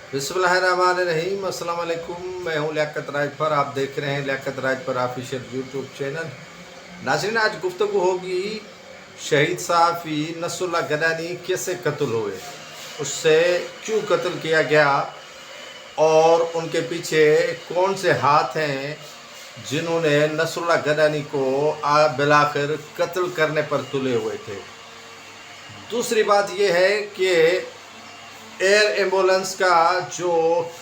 बिस्मिल्लाहिर्रहमानिर्रहीम। अस्सलाम वालेकुम। मैं हूँ लियाकत राज पर। आप देख रहे हैं लियाकत राज पर ऑफिशियल यूट्यूब चैनल। नाज़रीन, आज गुफ्तगू होगी शहीद सहाफ़ी नसरुल्लाह गडानी कैसे कत्ल हुए, उससे क्यों कत्ल किया गया और उनके पीछे कौन से हाथ हैं जिन्होंने नसरुल्लाह गडानी को बिलाखिर कत्ल करने पर तुले हुए थे। दूसरी बात यह है कि एयर एम्बुलेंस का जो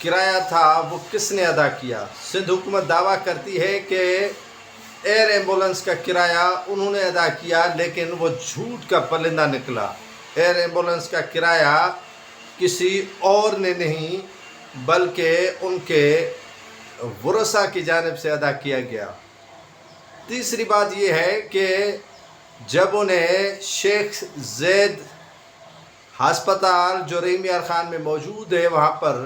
किराया था वो किसने अदा किया। सिंध हुकूमत दावा करती है कि एयर एम्बुलेंस का किराया उन्होंने अदा किया, लेकिन वो झूठ का परिंदा निकला। एयर एम्बुलेंस का किराया किसी और ने नहीं बल्कि उनके वरसा की जानिब से अदा किया गया। तीसरी बात यह है कि जब उन्हें शेख जैद हस्पताल जो रहीम यार खान में मौजूद है वहाँ पर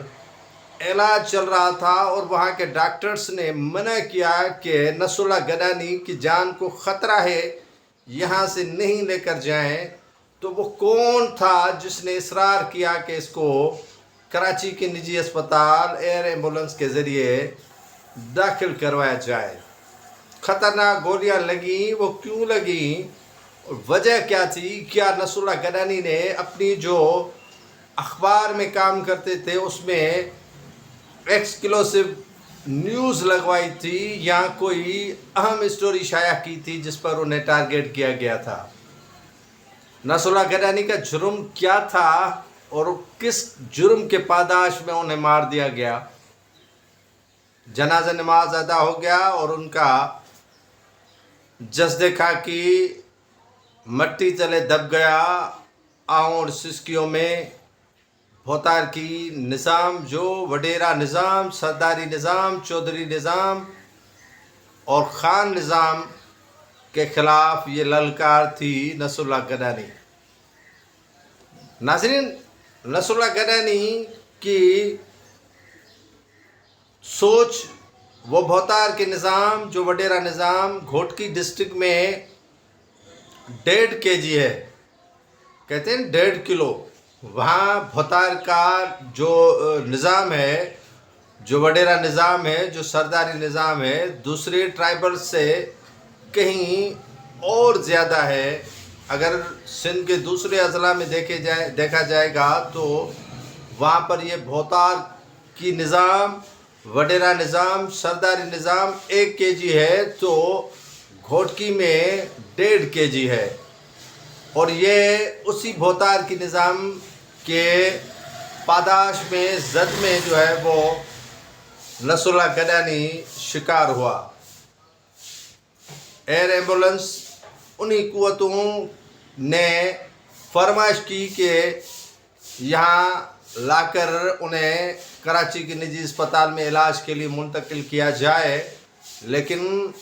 इलाज चल रहा था और वहाँ के डॉक्टर्स ने मना किया कि नसरुल्लाह गडानी की जान को ख़तरा है, यहाँ से नहीं लेकर जाएं, तो वो कौन था जिसने इसरार किया कि इसको कराची के निजी अस्पताल एयर एम्बुलेंस के ज़रिए दाखिल करवाया जाए। ख़तरनाक गोलियां लगी, वो क्यों लगी, वजह क्या थी? क्या नसरुल्लाह गडानी ने अपनी जो अखबार में काम करते थे उसमें एक्सक्लूसिव न्यूज़ लगवाई थी या कोई अहम स्टोरी शाया की थी जिस पर उन्हें टारगेट किया गया था? नसरुल्लाह गडानी का जुर्म क्या था और किस जुर्म के पादाश में उन्हें मार दिया गया? जनाजा नमाज अदा हो गया और उनका जस्दे खाकी मट्टी तले दब गया। और सिस्कियों में भोतार की निज़ाम, जो वडेरा निज़ाम, सरदारी निज़ाम, चौधरी निज़ाम और ख़ान निज़ाम के ख़िलाफ़ ये ललकार थी नसरुल्लाह गडानी। नाज़रीन, नसरुल्लाह गडानी की सोच, वो भोतार के निज़ाम, जो वडेरा निज़ाम घोटकी डिस्ट्रिक्ट में 1.5 kg है, कहते हैं 1.5 किलो। वहाँ भोतार का जो निज़ाम है, जो वडेरा निज़ाम है, जो सरदारी निज़ाम है, दूसरे ट्राइबल से कहीं और ज़्यादा है। अगर सिंध के दूसरे अजला में देखा जाएगा तो वहाँ पर ये भोतार की निज़ाम, वडेरा निज़ाम, सरदारी निज़ाम 1 kg है, तो घोटकी में 1.5 kg है। और ये उसी भोतार की निज़ाम के पादाश में जद में जो है वो नसरुल्लाह गडानी शिकार हुआ। एयर एम्बुलेंस उन्हीं कुव्वतों ने फरमाइश की कि यहाँ लाकर उन्हें कराची के निजी अस्पताल में इलाज के लिए मुंतकिल किया जाए, लेकिन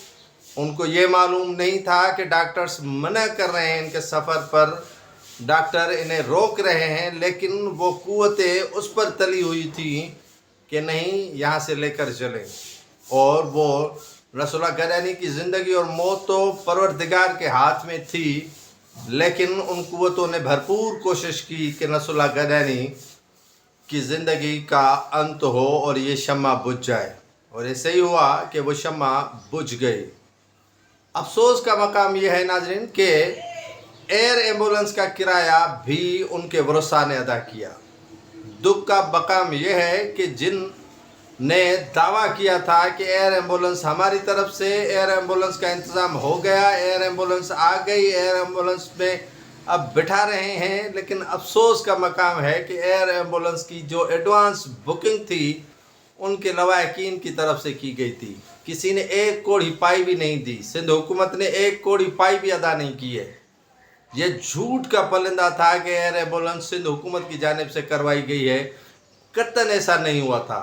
उनको ये मालूम नहीं था कि डॉक्टर्स मना कर रहे हैं इनके सफ़र पर, डॉक्टर इन्हें रोक रहे हैं, लेकिन वो कुव्वतें उस पर तली हुई थी कि नहीं, यहाँ से लेकर चलें। और वो नसरुल्लाह गडानी की ज़िंदगी और मौत तो परवरदिगार के हाथ में थी, लेकिन उन कुव्वतों ने भरपूर कोशिश की कि नसरुल्लाह गडानी की ज़िंदगी का अंत हो और ये शम्मा बुझ जाए। और ऐसे ही हुआ कि वो शम्मा बुझ गई। अफसोस का मकाम यह है नाजरीन कि एयर एम्बुलेंस का किराया भी उनके वरसा ने अदा किया। दुख का मकाम यह है कि जिन ने दावा किया था कि एयर एम्बुलेंस हमारी तरफ से, एयर एम्बुलेंस का इंतज़ाम हो गया, एयर एम्बुलेंस आ गई, एयर एम्बुलेंस में अब बिठा रहे हैं, लेकिन अफसोस का मकाम है कि एयर एम्बुलेंस की जो एडवांस बुकिंग थी उनके लवाहकीन की तरफ से की गई थी। किसी ने 1 कौड़ी पाई भी नहीं दी। सिंध हुकूमत ने 1 कौड़ी पाई भी अदा नहीं की है। ये झूठ का परिंदा था कि एयर एम्बुलेंस सिंध हुकूमत की जानिब से करवाई गई है। कतन ऐसा नहीं हुआ था।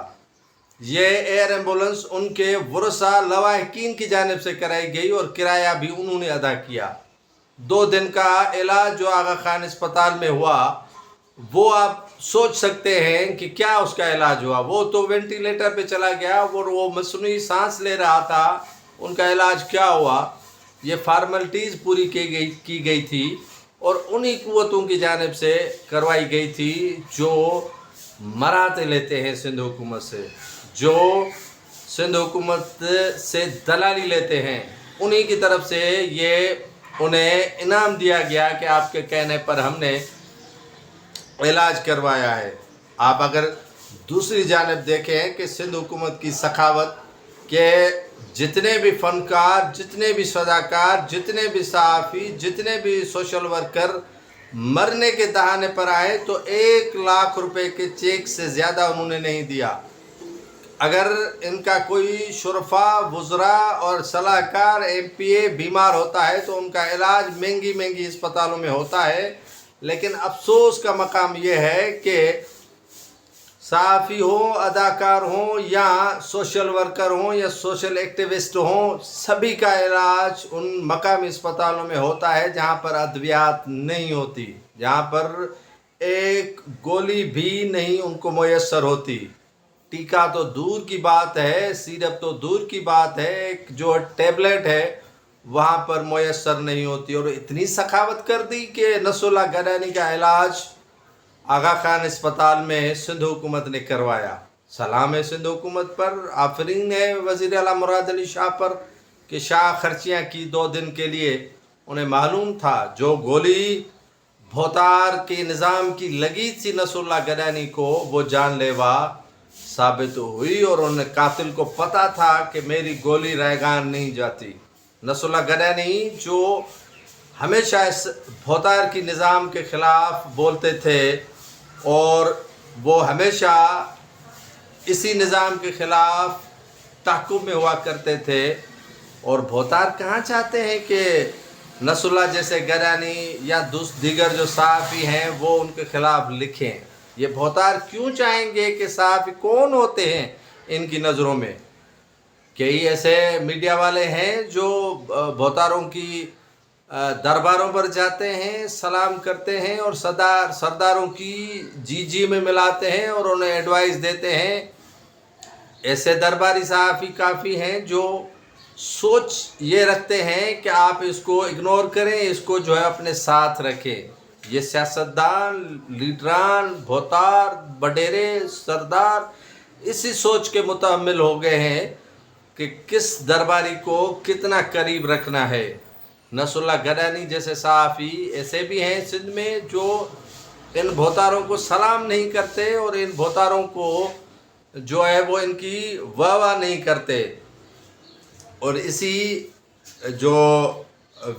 ये एयर एम्बुलेंस उनके वरसा लवाहकीन की जानिब से कराई गई और किराया भी उन्होंने अदा किया। 2 दिन का इलाज जो आगा खान अस्पताल में हुआ, वो आप सोच सकते हैं कि क्या उसका इलाज हुआ। वो तो वेंटिलेटर पे चला गया, वो मसनूई सांस ले रहा था, उनका इलाज क्या हुआ? ये फार्मेलिटीज़ पूरी की गई थी और उन्हीं कुव्वतों की जानिब से करवाई गई थी जो मराते लेते हैं सिंध हुकूमत से, जो सिंध हुकूमत से दलाली लेते हैं, उन्हीं की तरफ से ये उन्हें इनाम दिया गया कि आपके कहने पर हमने इलाज करवाया है। आप अगर दूसरी जानिब देखें कि सिंध हुकूमत की सखावत के जितने भी फ़नकार, जितने भी सदाकार, जितने भी सहाफ़ी, जितने भी सोशल वर्कर मरने के दहाने पर आए तो 1 लाख रुपए के चेक से ज़्यादा उन्होंने नहीं दिया। अगर इनका कोई शुरफा, वुज़रा और सलाहकार MPA बीमार होता है तो उनका इलाज महंगी महंगी अस्पतालों में होता है, लेकिन अफसोस का मकाम यह है कि सहाफ़ी हो, अदाकार हों या सोशल वर्कर हों या सोशल एक्टिविस्ट हों, सभी का इलाज उन मकामी अस्पतालों में होता है जहाँ पर अद्वियात नहीं होती, जहाँ पर एक गोली भी नहीं उनको मुयस्सर होती। टीका तो दूर की बात है, सिरप तो दूर की बात है, एक जो टेबलेट है वहाँ पर मुयस्सर नहीं होती। और इतनी सखावत कर दी कि नसरुल्लाह गडानी का इलाज आगा खान अस्पताल में सिंध हुकूमत ने करवाया। सलाम है सिंध हुकूमत पर, आफरीन है वज़ीर आला मुराद अली शाह पर कि शाह खर्चियाँ की 2 दिन के लिए। उन्हें मालूम था जो गोली भोतार के निज़ाम की लगी थी नसरुल्लाह गडानी को, वो जानलेवा साबित हुई और उन्हें कातिल को पता था कि मेरी गोली रैगान नहीं जाती। नसरुल्लाह गडानी जो हमेशा इस भोतार की निज़ाम के ख़िलाफ़ बोलते थे और वो हमेशा इसी निज़ाम के ख़िलाफ़ तहक़्क़ुब में हुआ करते थे। और भोतार कहाँ चाहते हैं कि नसरुल्लाह जैसे गडानी या दीगर जो सहाफ़ी हैं वो उनके ख़िलाफ़ लिखें। ये भोतार क्यों चाहेंगे कि सहाफ़ी कौन होते हैं इनकी नज़रों में? कई ऐसे मीडिया वाले हैं जो भोतारों की दरबारों पर जाते हैं, सलाम करते हैं और सरदारों की जी में मिलाते हैं और उन्हें एडवाइस देते हैं। ऐसे दरबारी सहाफ़ी काफ़ी हैं जो सोच ये रखते हैं कि आप इसको इग्नोर करें, इसको जो है अपने साथ रखें। ये सियासतदान, लीडरान, भोतार, बडेरे, सरदार इसी सोच के मुतहम्मिल हो गए हैं कि किस दरबारी को कितना करीब रखना है। नसरुल्लाह गडानी जैसे सहाफ़ी ऐसे भी हैं सिंध में जो इन भोतारों को सलाम नहीं करते और इन भोतारों को जो है वो इनकी वाह नहीं करते। और इसी जो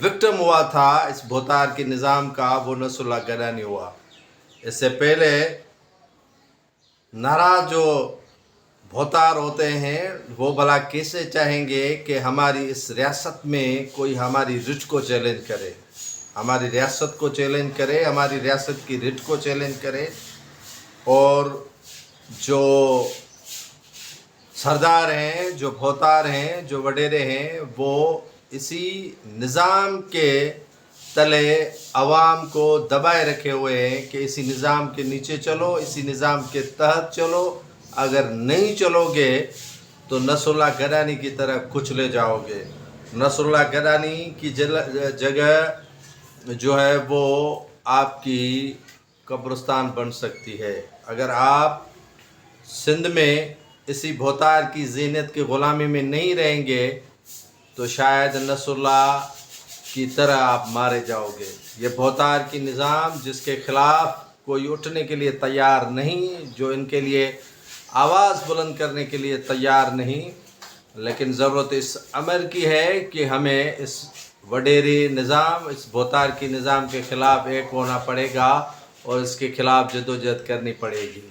विक्टिम हुआ था इस भोतार के निज़ाम का, वो नसरुल्लाह गडानी हुआ। इससे पहले नाराज़ जो भोतार होते हैं वो भला कैसे चाहेंगे कि हमारी इस रियासत में कोई हमारी रिच को चैलेंज करे, हमारी रियासत को चैलेंज करे, हमारी रियासत की रिच को चैलेंज करे। और जो सरदार हैं, जो भोतार हैं, जो वडेरे हैं, वो इसी निज़ाम के तले अवाम को दबाए रखे हुए हैं कि इसी निज़ाम के नीचे चलो, इसी निज़ाम के तहत चलो, अगर नहीं चलोगे तो नसरुल्लाह गडानी की तरह कुचले जाओगे। नसरुल्लाह गडानी की जगह जो है वो आपकी कब्रिस्तान बन सकती है। अगर आप सिंध में इसी भोतार की ज़ीनत की ग़ुलामी में नहीं रहेंगे तो शायद नसरुल्लाह की तरह आप मारे जाओगे। ये भोतार की निज़ाम जिसके ख़िलाफ़ कोई उठने के लिए तैयार नहीं, जो इनके लिए आवाज़ बुलंद करने के लिए तैयार नहीं, लेकिन ज़रूरत इस अमर की है कि हमें इस वडेरी निज़ाम, इस भोतार की निज़ाम के ख़िलाफ़ एक होना पड़ेगा और इसके ख़िलाफ़ जद्दोजहद करनी पड़ेगी।